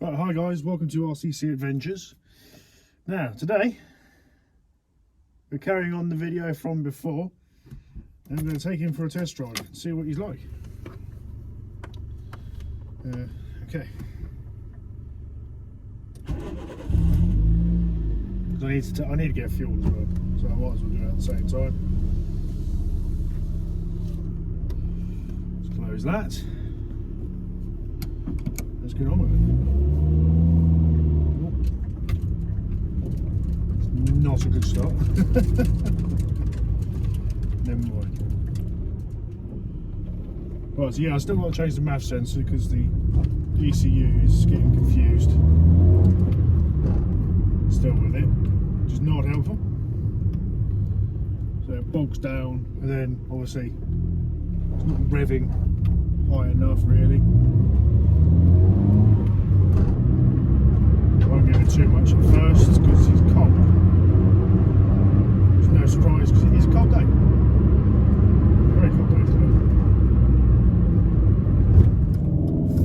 Right, hi guys, welcome to RCC Adventures. Now, today we're carrying on the video from before, and I'm going to take him for a test drive and see what he's like. Okay. Because I need to get fuel as well, so I might as well do it at the same time. Let's close that. Let's get on with it. Not a good start. Never mind. Right, so yeah, I still got to change the math sensor because the ECU is getting confused. Still with it, which is not helpful. So it bogs down, and then obviously it's not revving high enough really. I won't give it too much at first because it's cold. There's no surprise because it is a cold day. Very cold day today.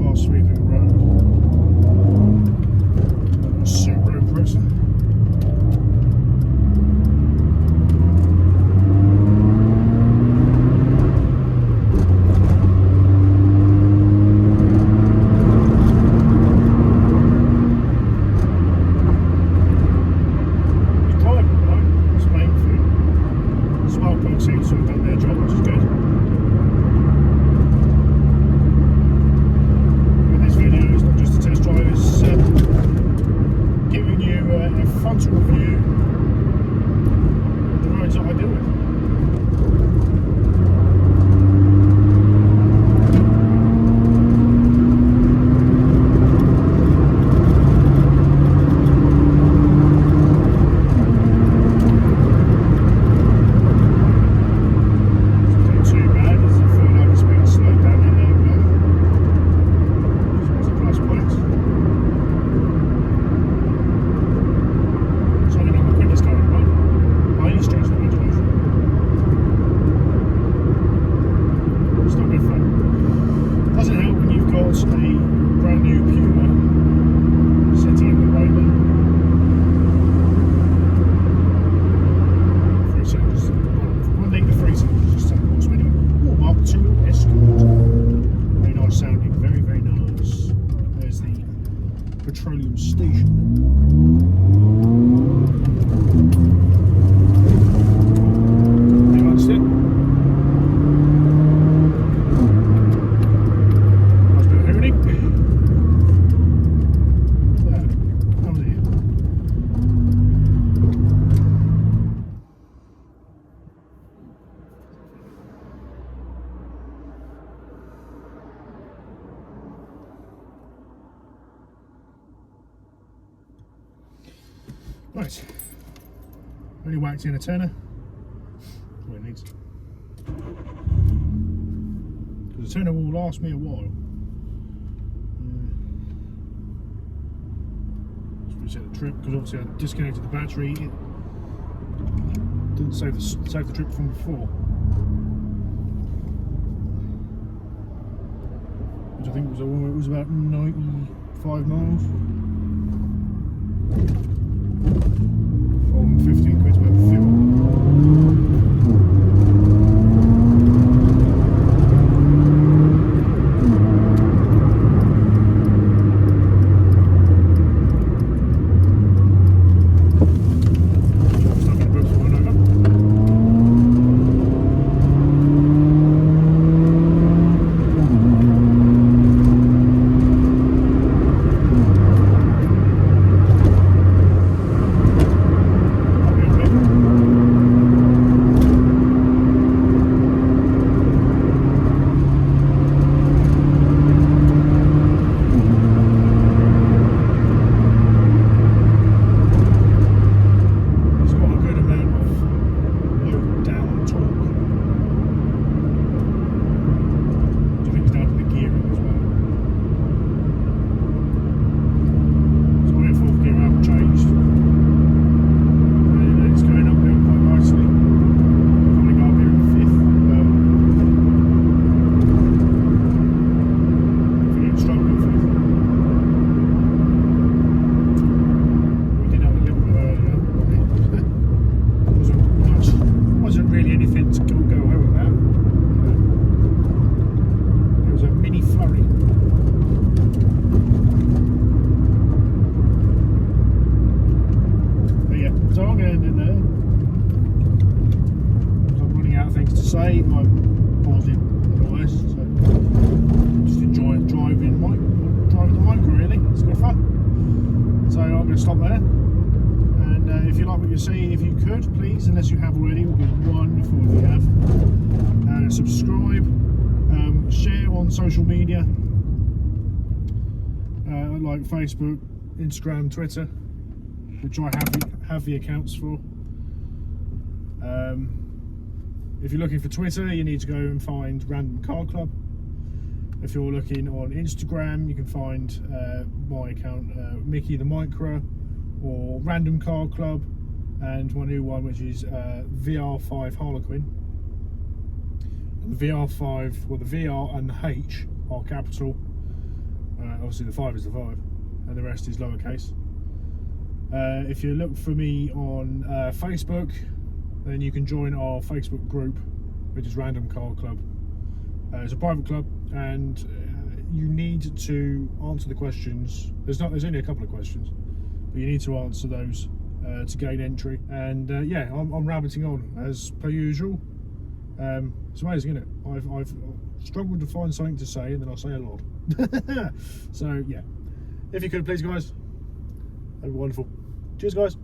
Fast sweeping road. Super impressive. Petroleum station. That's it. Nice bit of hooning. There, that was it. Right, only whacked in a tenner. That's what it needs. Because a tenner will last me a while. Let's reset the trip because obviously I disconnected the battery. It didn't save the trip from before, which I think was about 95 miles. From 15 quid's worth of fuel. going to stop there. And if you like what you're seeing, if you could, please, unless you have already, it would be wonderful if you have. Subscribe, share on social media, like Facebook, Instagram, Twitter, which I have the accounts for. If you're looking for Twitter, you need to go and find Random Car Club. If you're looking on Instagram, you can find my account, Micky the Micra, or Random Car Club, and my new one, which is VR5 Harlequin. And the VR5, well, the VR and the H are capital. Obviously, the 5 is the 5, and the rest is lowercase. If you look for me on Facebook, then you can join our Facebook group, which is Random Car Club. It's a private club, and you need to answer the questions. There's only a couple of questions, but you need to answer those to gain entry. And yeah, I'm rabbiting on as per usual. It's amazing, isn't it? I've struggled to find something to say, and then I say a lot. So yeah, if you could please, guys, that'd be wonderful. Cheers, guys.